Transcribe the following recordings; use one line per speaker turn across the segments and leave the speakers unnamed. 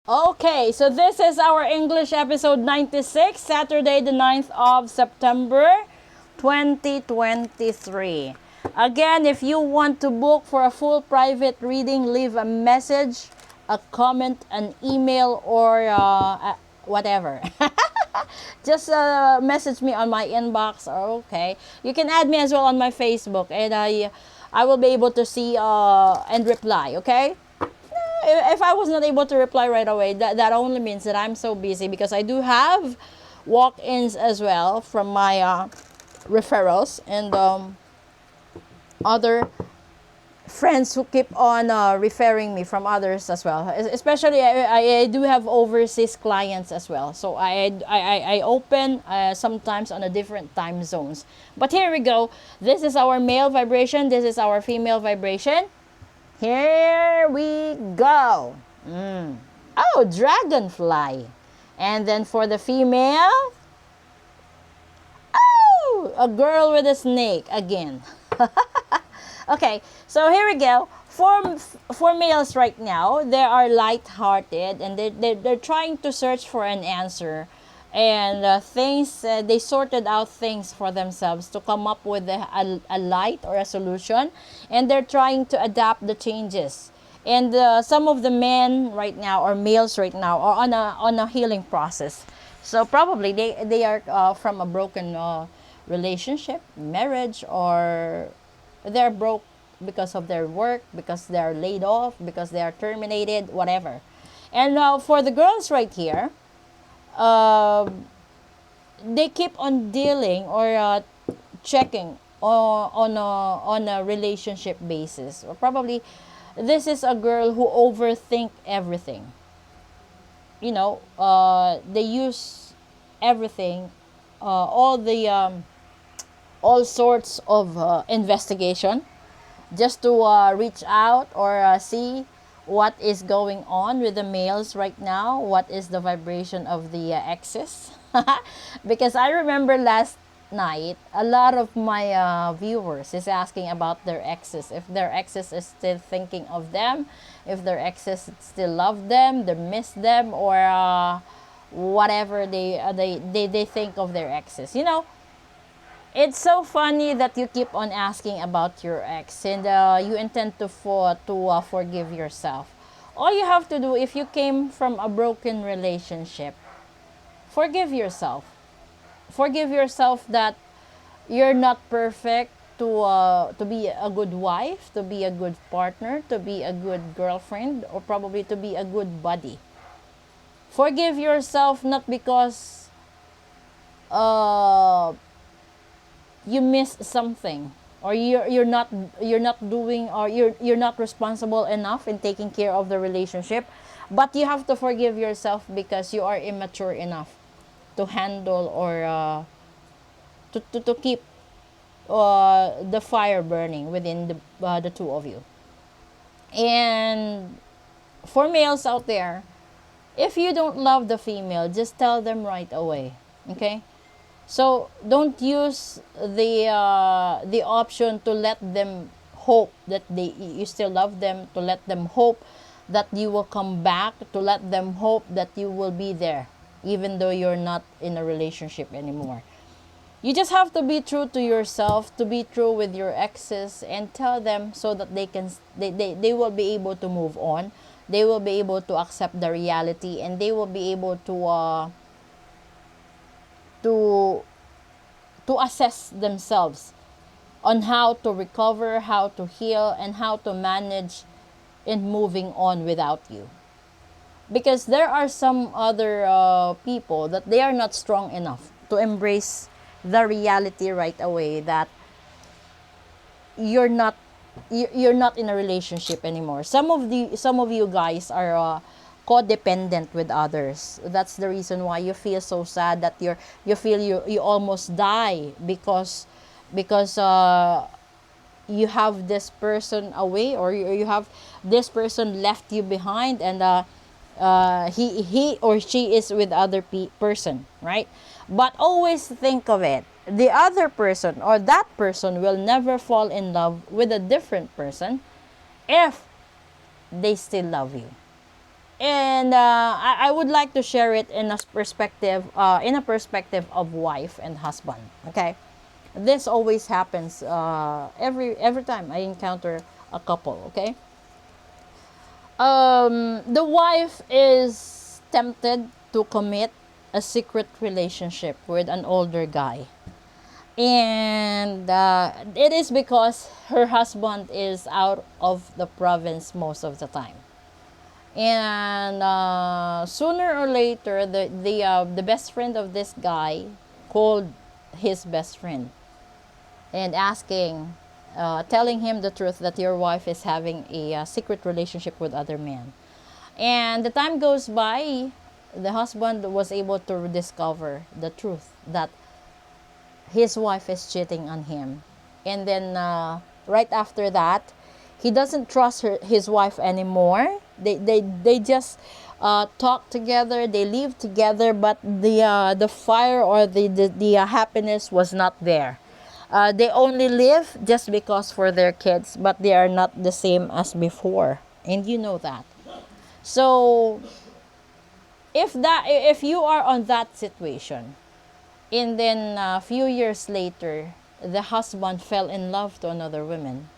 Okay, so this is our English episode 96, Saturday the 9th of September 2023. Again, if you want to book for a full private reading, leave a message, a comment, an email, or whatever. Just message me on my inbox, or okay. You can add me as well on my Facebook, and I will be able to see and reply, okay? If I was not able to reply right away, that only means that I'm so busy, because I do have walk-ins as well from my referrals and other friends who keep on referring me from others as well. Especially I do have overseas clients as well, so I open sometimes on a different time zones. But here we go. This is our male vibration, this is our female vibration. Here we go. Oh, dragonfly. And then for the female, oh, a girl with a snake again. Okay, so here we go. For males right now, they are light-hearted, and they're trying to search for an answer. And they sorted out things for themselves to come up with a light or a solution. And they're trying to adapt the changes. And some of the men right now, or males right now, are on a healing process. So probably they are from a broken relationship, marriage, or they're broke because of their work, because they're laid off, because they are terminated, whatever. And now for the girls right here, they keep on dealing or checking on a relationship basis. Or probably this is a girl who overthink everything. They use everything, all sorts of investigation, just to reach out or see what is going on with the males right now, what is the vibration of the exes. Because I remember last night, a lot of my viewers is asking about their exes, if their exes is still thinking of them, if their exes still love them, they miss them, or whatever they think of their exes. It's so funny that you keep on asking about your ex, and you intend to forgive yourself. All you have to do, if you came from a broken relationship, forgive yourself. Forgive yourself that you're not perfect to be a good wife, to be a good partner, to be a good girlfriend, or probably to be a good buddy. Forgive yourself not because you miss something, or you're not doing, or you're not responsible enough in taking care of the relationship, but you have to forgive yourself because you are immature enough to handle, or to keep the fire burning within the two of you. And for males out there, if you don't love the female, just tell them right away, okay? So don't use the option to let them hope that you still love them, to let them hope that you will come back, to let them hope that you will be there, even though you're not in a relationship anymore. You just have to be true to yourself, to be true with your exes, and tell them so that they will be able to move on. They will be able to accept the reality, and they will be able to assess themselves on how to recover, how to heal, and how to manage in moving on without you. Because there are some other people that they are not strong enough to embrace the reality right away, that you're not in a relationship anymore. Some of you guys are codependent with others. That's the reason why you feel so sad, that you feel you almost die because you have this person away, or you have this person left you behind, and he or she is with other person, right? But always think of it, the other person or that person will never fall in love with a different person if they still love you. And I would like to share it in a perspective of wife and husband. Okay, this always happens every time I encounter a couple. Okay, the wife is tempted to commit a secret relationship with an older guy, and it is because her husband is out of the province most of the time. And sooner or later, the best friend of this guy called his best friend and asking, telling him the truth that your wife is having a secret relationship with other men. And the time goes by, the husband was able to discover the truth that his wife is cheating on him. And then right after that, he doesn't trust his wife anymore. They just talk together, they live together, but the fire or the happiness was not there. They only live just because for their kids, but they are not the same as before, and you know that. So if you are on that situation, and then a few years later, the husband fell in love to another woman,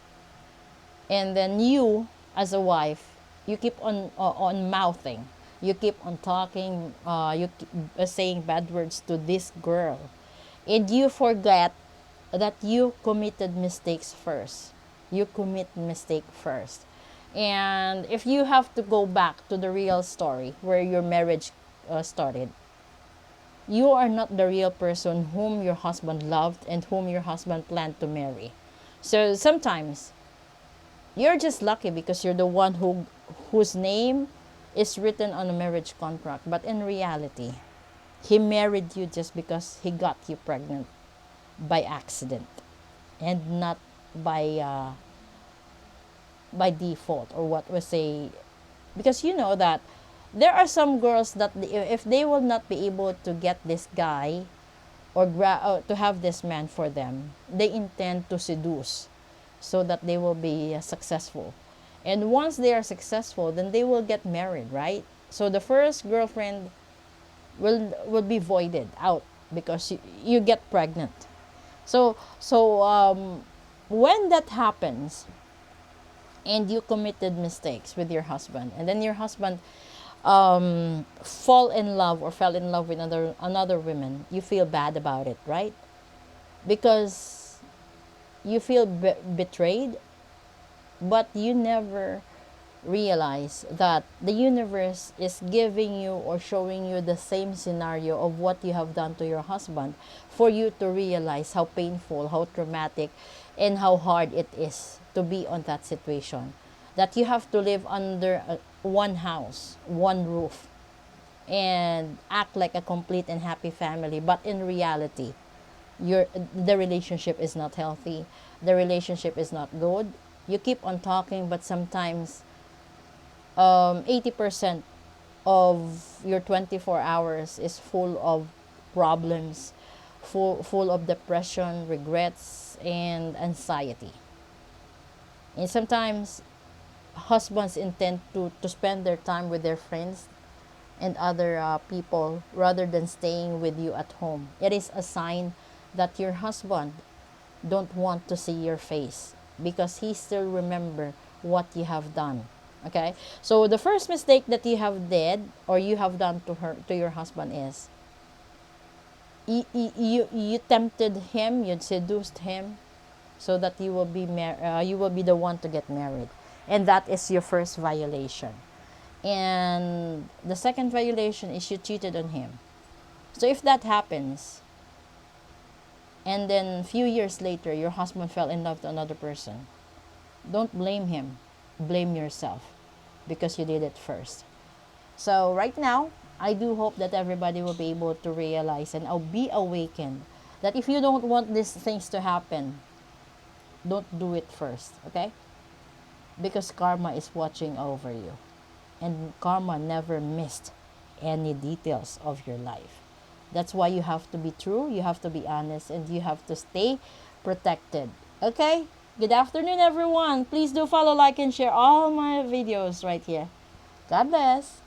and then you, as a wife, you keep on mouthing, you keep on talking, you keep, saying bad words to this girl, and you forget that you committed mistakes first. You commit mistake first. And if you have to go back to the real story where your marriage started, you are not the real person whom your husband loved and whom your husband planned to marry. So sometimes you're just lucky because you're the one whose name is written on a marriage contract, but in reality, he married you just because he got you pregnant by accident and not by default, or what we say, because you know that there are some girls that if they will not be able to get this guy or to have this man for them, they intend to seduce so that they will be successful. And once they are successful, then they will get married, right? So the first girlfriend will be voided out because you get pregnant. So when that happens, and you committed mistakes with your husband, and then your husband fall in love or fell in love with another woman, you feel bad about it, right? Because you feel betrayed, but you never realize that the universe is giving you or showing you the same scenario of what you have done to your husband for you to realize how painful, how traumatic, and how hard it is to be on that situation. That you have to live under one house, one roof, and act like a complete and happy family, but in reality, the relationship is not healthy, the relationship is not good. You keep on talking, but sometimes 80% of your 24 hours is full of problems, full of depression, regrets, and anxiety. And sometimes husbands intend to spend their time with their friends and other people rather than staying with you at home. It is a sign that your husband don't want to see your face because he still remember what you have done. Okay, so the first mistake that you have did or you have done to your husband is you tempted him, you seduced him so that you will be the one to get married, and that is your first violation. And the second violation is you cheated on him. So if that happens, and then a few years later your husband fell in love to another person, don't blame him, blame yourself, because you did it first. So right now, I do hope that everybody will be able to realize and be awakened that if you don't want these things to happen, don't do it first, okay? Because karma is watching over you, and karma never missed any details of your life. That's why you have to be true, you have to be honest, and you have to stay protected. Okay? Good afternoon, everyone. Please do follow, like, and share all my videos right here. God bless.